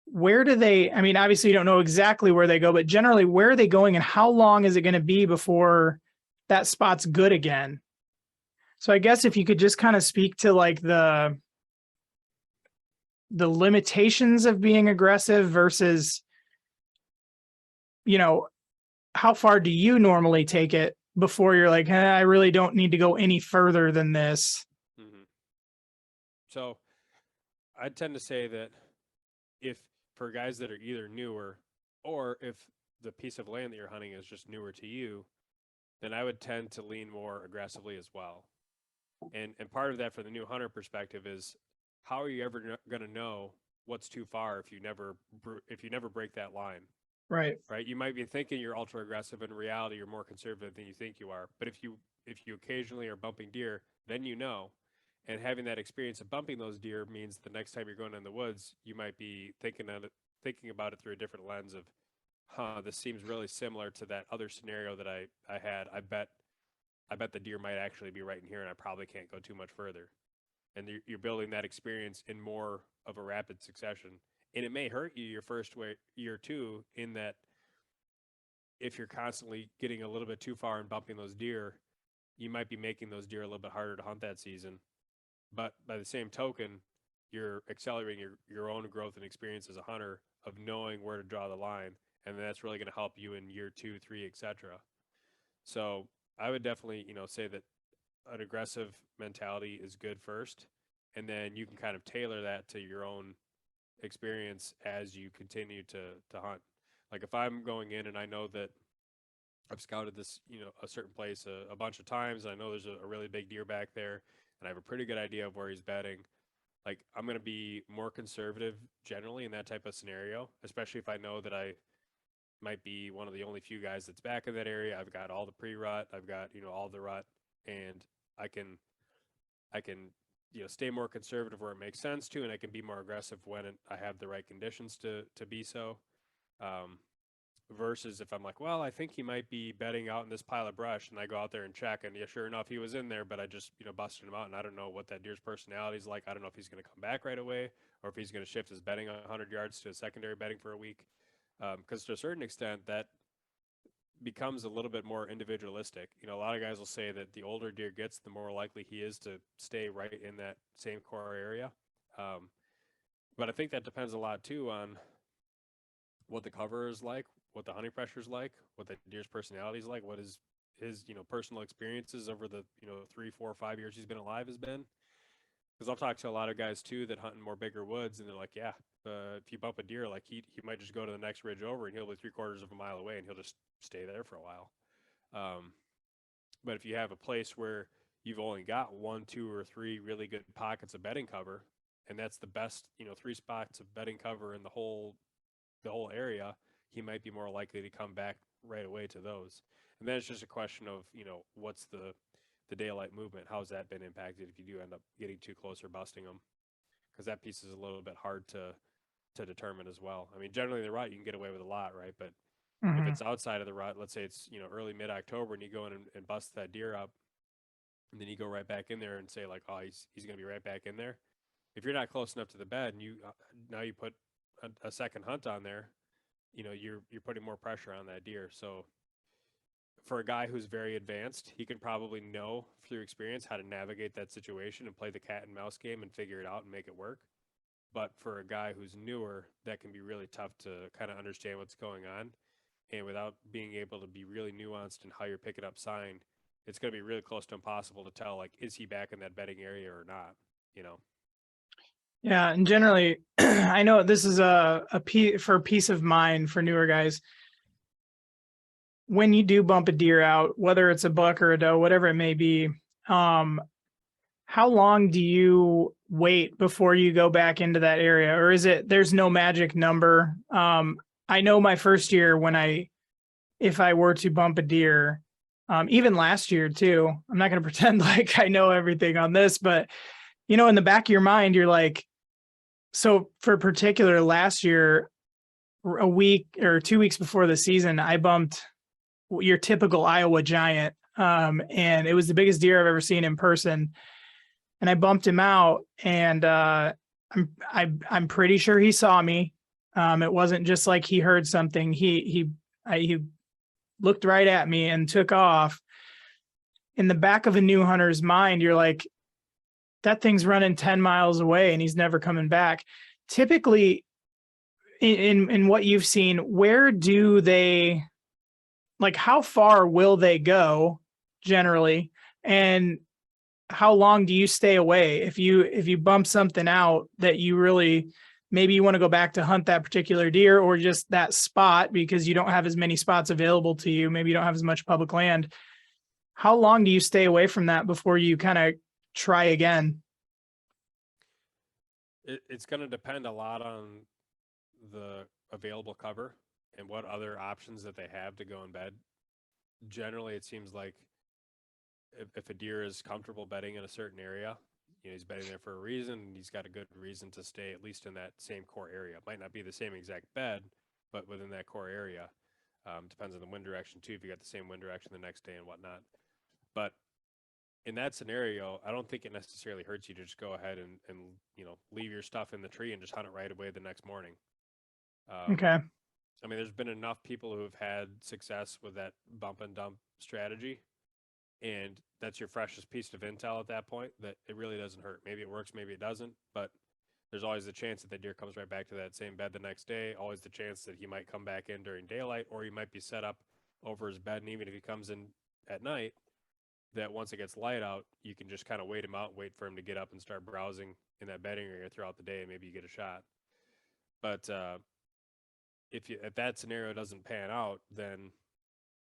where do they, I mean, obviously you don't know exactly where they go, but generally where are they going and how long is it going to be before that spot's good again? So I guess if you could just kind of speak to like the limitations of being aggressive versus, how far do you normally take it before you're like, I really don't need to go any further than this? Mm-hmm. So I tend to say that if for guys that are either newer or if the piece of land that you're hunting is just newer to you, then I would tend to lean more aggressively as well. And part of that for the new hunter perspective is, how are you ever going to know what's too far if you never break that line? Right. Right? You might be thinking you're ultra aggressive, in reality you're more conservative than you think you are. But if you occasionally are bumping deer, then you know. And having that experience of bumping those deer means the next time you're going in the woods, you might be thinking about it through a different lens of, this seems really similar to that other scenario that I had. I bet the deer might actually be right in here, and I probably can't go too much further. And you're building that experience in more of a rapid succession. And it may hurt you your first year or two, in that if you're constantly getting a little bit too far and bumping those deer, you might be making those deer a little bit harder to hunt that season. But by the same token, you're accelerating your own growth and experience as a hunter of knowing where to draw the line. And that's really going to help you in year 2, 3, etc. So I would definitely, say that an aggressive mentality is good first, and then you can kind of tailor that to your own experience as you continue to hunt. Like if I'm going in and I know that I've scouted this, a certain place a bunch of times, and I know there's a really big deer back there, and I have a pretty good idea of where he's bedding, like I'm going to be more conservative generally in that type of scenario, especially if I know that I might be one of the only few guys that's back in that area. I've got all the pre-rut, I've got, all the rut, and I can stay more conservative where it makes sense to, and I can be more aggressive when I have the right conditions to be so. Versus if I'm like, well, I think he might be bedding out in this pile of brush, and I go out there and check, and yeah, sure enough, he was in there, but I just busted him out, and I don't know what that deer's personality is like. I don't know if he's going to come back right away, or if he's going to shift his bedding 100 yards to a secondary bedding for a week. Because to a certain extent, becomes a little bit more individualistic. You know, a lot of guys will say that the older deer gets, the more likely he is to stay right in that same core area. Um, but I think that depends a lot too on what the cover is like, what the hunting pressure is like, what the deer's personality is like, what his personal experiences over the 3, 4, 5 years he's been alive has been. Because I'll talk to a lot of guys too that hunt in more bigger woods, and they're like, yeah, if you bump a deer, like he might just go to the next ridge over, and he'll be 3/4 of a mile away, and he'll just stay there for a while. Um, but if you have a place where you've only got 1, 2, or 3 really good pockets of bedding cover, and that's the best 3 spots of bedding cover in the whole area, he might be more likely to come back right away to those. And then it's just a question of what's the daylight movement, how's that been impacted if you do end up getting too close or busting them, because that piece is a little bit hard to determine as well. I mean, generally the rut you can get away with a lot, right? But if Mhm. it's outside of the rut, let's say it's early mid-October, and you go in and bust that deer up, and then you go right back in there and say like, oh, he's going to be right back in there. If you're not close enough to the bed, and you now you put a second hunt on there, you're putting more pressure on that deer. So for a guy who's very advanced, he can probably know through experience how to navigate that situation and play the cat and mouse game and figure it out and make it work. But for a guy who's newer, that can be really tough to kind of understand what's going on. And without being able to be really nuanced in how you're picking up sign, it's going to be really close to impossible to tell, like, is he back in that bedding area or not? You know? Yeah, and generally, I know this is for peace of mind for newer guys. When you do bump a deer out, whether it's a buck or a doe, whatever it may be, um, how long do you wait before you go back into that area, or is it there's no magic number? I know my first year if I were to bump a deer, even last year too. I'm not going to pretend like I know everything on this, but in the back of your mind, you're like, so for particular last year, a week or 2 weeks before the season, I bumped your typical Iowa giant. And it was the biggest deer I've ever seen in person. And I bumped him out, and I'm pretty sure he saw me. It wasn't just like he heard something. He looked right at me and took off. In the back of a new hunter's mind, you're like, that thing's running 10 miles away and he's never coming back. Typically, in what you've seen, where do they, like, how far will they go generally? And how long do you stay away if you bump something out that you really, maybe you want to go back to hunt that particular deer, or just that spot because you don't have as many spots available to you, maybe you don't have as much public land? How long do you stay away from that before you kind of try again? It's going to depend a lot on the available cover and what other options that they have to go in bed. Generally, it seems like if a deer is comfortable bedding in a certain area, he's bedding there for a reason, and he's got a good reason to stay at least in that same core area. It might not be the same exact bed, but within that core area. Depends on the wind direction too, if you got the same wind direction the next day and whatnot. But in that scenario, I don't think it necessarily hurts you to just go ahead and leave your stuff in the tree and just hunt it right away the next morning. Okay. I mean, there's been enough people who have had success with that bump and dump strategy, and that's your freshest piece of intel at that point, that it really doesn't hurt. Maybe it works, maybe it doesn't, but there's always the chance that the deer comes right back to that same bed the next day. Always the chance that he might come back in during daylight, or he might be set up over his bed, and even if he comes in at night, that once it gets light out, you can just kind of wait him out, wait for him to get up and start browsing in that bedding area throughout the day, and maybe you get a shot. But if that scenario doesn't pan out, then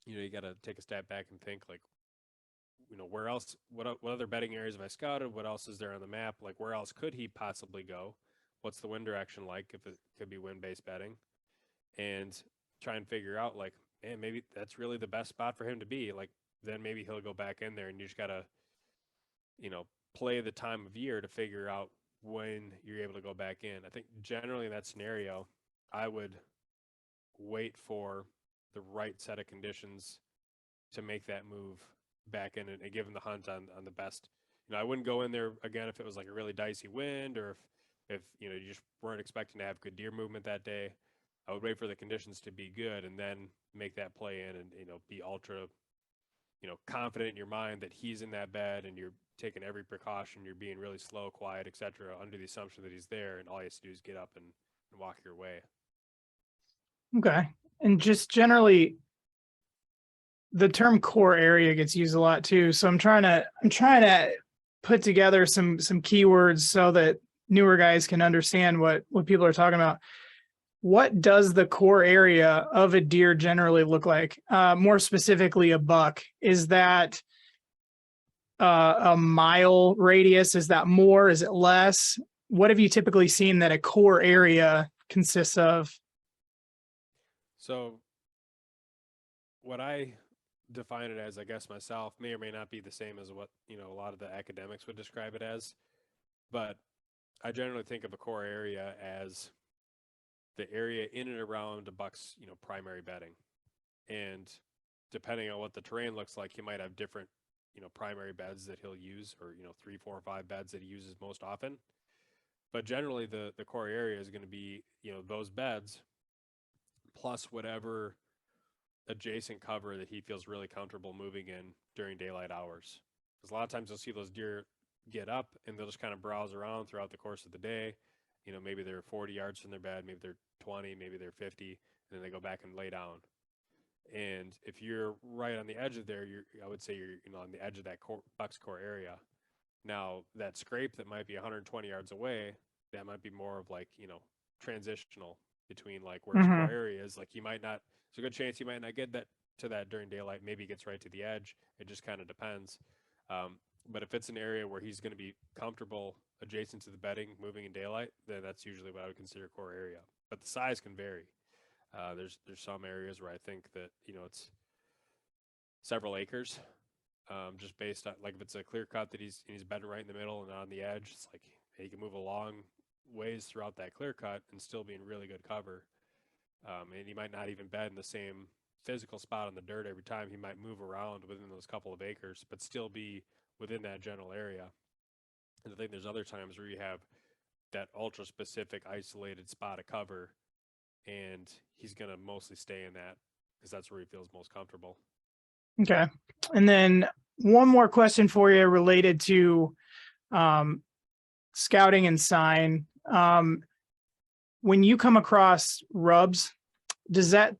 you got to take a step back and think, like, where else, what other bedding areas have I scouted? What else is there on the map? Like, where else could he possibly go? What's the wind direction like if it could be wind-based bedding? And try and figure out, like, man, maybe that's really the best spot for him to be. Like, then maybe he'll go back in there, and you just got to, play the time of year to figure out when you're able to go back in. I think generally in that scenario, I would wait for the right set of conditions to make that move back in and give him the hunt on the best. I wouldn't go in there again if it was like a really dicey wind, or if you just weren't expecting to have good deer movement that day. I would wait for the conditions to be good and then make that play in and, be ultra, confident in your mind that he's in that bed and you're taking every precaution. You're being really slow, quiet, etc., under the assumption that he's there, and all you have to do is get up and walk your way. Okay. And just generally, the term core area gets used a lot too. So I'm trying to put together some keywords so that newer guys can understand what people are talking about. What does the core area of a deer generally look like? More specifically, a buck. Is that a mile radius? Is that more? Is it less? What have you typically seen that a core area consists of? So what I define it as, I guess myself, may or may not be the same as what, a lot of the academics would describe it as. But I generally think of a core area as the area in and around a buck's, primary bedding. And depending on what the terrain looks like, he might have different, primary beds that he'll use, or, 3, 4, or 5 beds that he uses most often. But generally the core area is going to be, those beds plus whatever adjacent cover that he feels really comfortable moving in during daylight hours. Because a lot of times you'll see those deer get up and they'll just kind of browse around throughout the course of the day. Maybe they're 40 yards from their bed, maybe they're 20, maybe they're 50, and then they go back and lay down. And if you're right on the edge of there, I would say you're on the edge of that buck's core area. Now that scrape that might be 120 yards away, that might be more of like, transitional between like where his core area is. Like he might not, there's a good chance he might not get to that during daylight. Maybe he gets right to the edge. It just kind of depends. But if it's an area where he's going to be comfortable adjacent to the bedding, moving in daylight, then that's usually what I would consider core area. But the size can vary. There's some areas where I think that, it's several acres, just based on, like, if it's a clear cut that he's bedding right in the middle and on the edge, it's like he can move a long ways throughout that clear cut and still be in really good cover. And he might not even bed in the same physical spot on the dirt every time. He might move around within those couple of acres, but still be within that general area. And I think there's other times where you have that ultra specific isolated spot of cover, and he's going to mostly stay in that because that's where he feels most comfortable. Okay. And then one more question for you related to scouting and sign. When you come across rubs, does that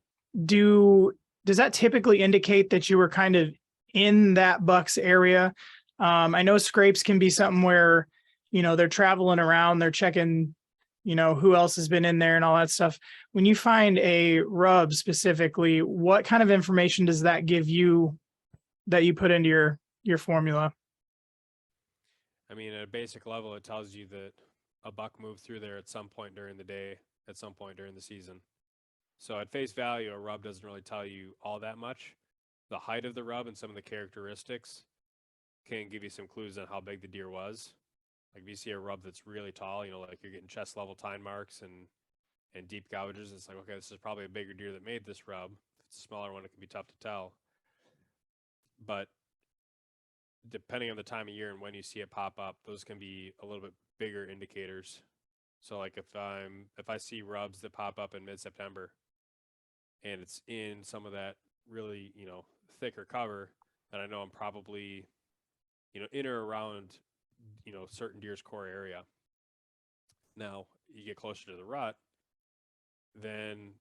typically indicate that you were kind of in that buck's area? I know scrapes can be something where, they're traveling around, they're checking, who else has been in there and all that stuff. When you find a rub specifically, what kind of information does that give you that you put into your formula? I mean, at a basic level, it tells you that a buck moved through there at some point during the day, at some point during the season. So at face value, a rub doesn't really tell you all that much. The height of the rub and some of the characteristics can give you some clues on how big the deer was. Like if you see a rub that's really tall, like you're getting chest level tine marks and deep gouges, it's like, okay, this is probably a bigger deer that made this rub. If it's a smaller one, it can be tough to tell. But depending on the time of year and when you see it pop up, those can be a little bit bigger indicators. So like if I see rubs that pop up in mid-September and it's in some of that really, thicker cover, then I know I'm probably, in or around, certain deer's core area. Now you get closer to the rut, then,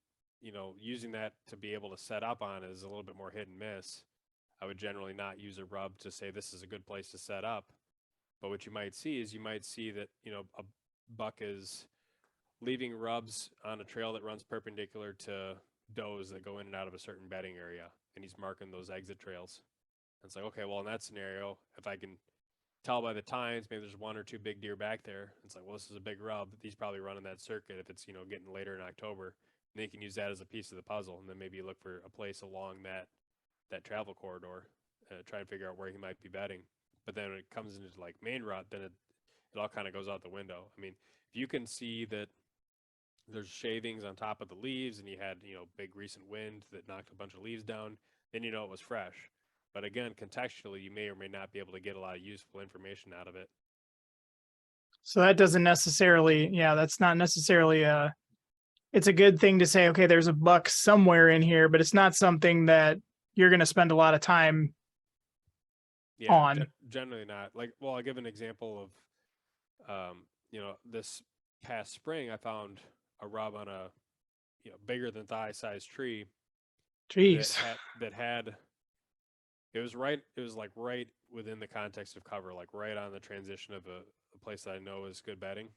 using that to be able to set up on is a little bit more hit and miss. I would generally not use a rub to say this is a good place to set up. But what you might see is that, a buck is leaving rubs on a trail that runs perpendicular to does that go in and out of a certain bedding area, and he's marking those exit trails. And it's like, okay, well, in that scenario, if I can tell by the tines, maybe there's 1 or 2 big deer back there. It's like, well, this is a big rub. He's probably running that circuit if it's, getting later in October. And they can use that as a piece of the puzzle. And then maybe you look for a place along that travel corridor, try and figure out where he might be bedding. But then when it comes into like main rut, then it all kind of goes out the window. I mean, if you can see that there's shavings on top of the leaves and you had, big recent wind that knocked a bunch of leaves down, then it was fresh. But again, contextually, you may or may not be able to get a lot of useful information out of it. So that doesn't necessarily, that's not necessarily it's a good thing to say, okay, there's a buck somewhere in here, but it's not something that you're going to spend a lot of time on. Generally not. Like, well, I'll give an example of, this past spring, I found a rub on a, bigger than thigh size tree. Jeez. That had it was like right within the context of cover, like right on the transition of a place that I know is good bedding.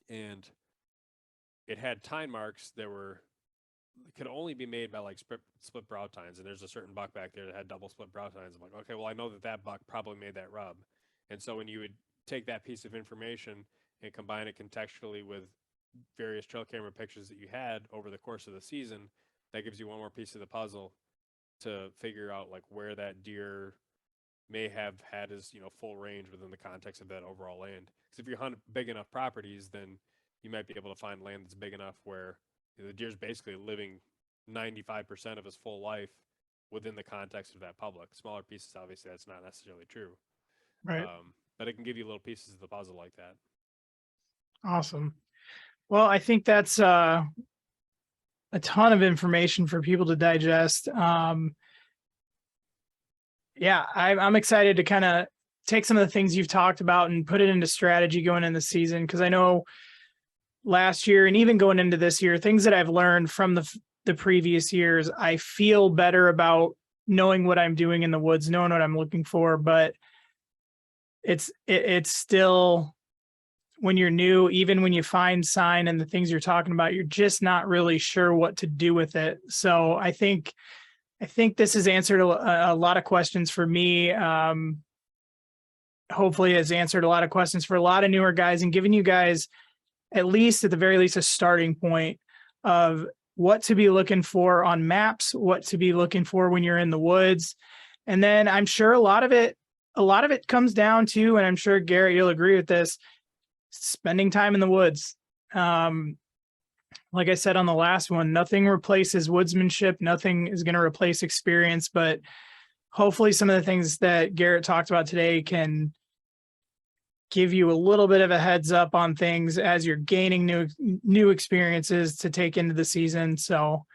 And it had tine marks that could only be made by like split brow tines. And there's a certain buck back there that had double split brow tines. I'm like, okay, well, I know that buck probably made that rub. And so when you would take that piece of information and combine it contextually with various trail camera pictures that you had over the course of the season, that gives you one more piece of the puzzle to figure out like where that deer may have had his full range within the context of that overall land. Because if you hunt big enough properties, then you might be able to find land that's big enough where the deer's basically living 95% of his full life within the context of that public. Smaller pieces, obviously, that's not necessarily true. Right. But it can give you little pieces of the puzzle like that. Awesome. Well, I think that's a ton of information for people to digest. Yeah, I'm excited to kind of take some of the things you've talked about and put it into strategy going in the season. Because I know last year and even going into this year, things that I've learned from the previous years, I feel better about knowing what I'm doing in the woods, knowing what I'm looking for. But it's still, when you're new, even when you find sign and the things you're talking about, you're just not really sure what to do with it. So I think this has answered a lot of questions for me. Hopefully has answered a lot of questions for a lot of newer guys and given you guys, at the very least, a starting point of what to be looking for on maps, what to be looking for when you're in the woods. And then I'm sure a lot of it comes down to, and I'm sure Garrett, you'll agree with this, spending time in the woods. Like I said on the last one, nothing replaces woodsmanship. Nothing is going to replace experience, but hopefully some of the things that Garrett talked about today can give you a little bit of a heads up on things as you're gaining new experiences to take into the season. So,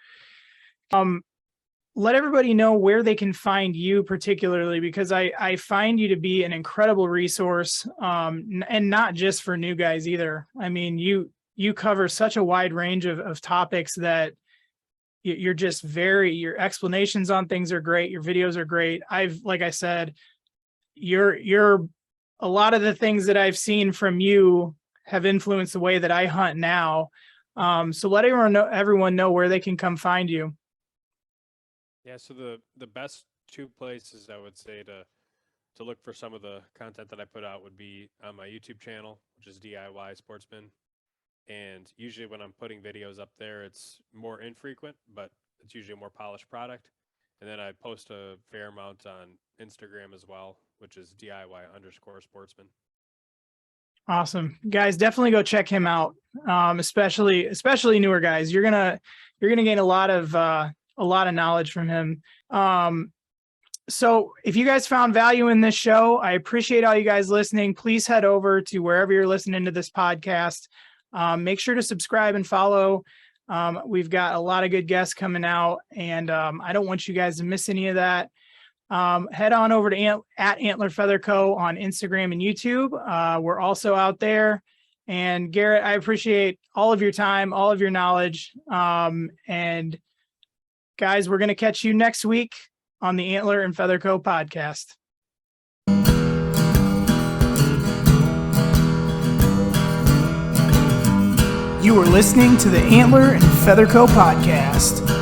let everybody know where they can find you particularly, because I find you to be an incredible resource, and not just for new guys either. I mean, you cover such a wide range of topics that you're just your explanations on things are great. Your videos are great. Like I said, you're a lot of the things that I've seen from you have influenced the way that I hunt now. So let everyone know where they can come find you. Yeah, so the best two places I would say to look for some of the content that I put out would be on my YouTube channel, which is DIY Sportsman. And usually when I'm putting videos up there, it's more infrequent, but it's usually a more polished product. And then I post a fair amount on Instagram as well, which is DIY_Sportsman. Awesome. Guys, definitely go check him out. Especially newer guys. You're gonna gain a lot of knowledge from him. So if you guys found value in this show, I appreciate all you guys listening. Please head over to wherever you're listening to this podcast. Make sure to subscribe and follow. We've got a lot of good guests coming out, and I don't want you guys to miss any of that. Head on over to at Antler Feather Co. on Instagram and YouTube. We're also out there. And Garrett, I appreciate all of your time, all of your knowledge. And guys, we're going to catch you next week on the Antler and Feather Co. podcast. You are listening to the Antler and Feather Co. podcast.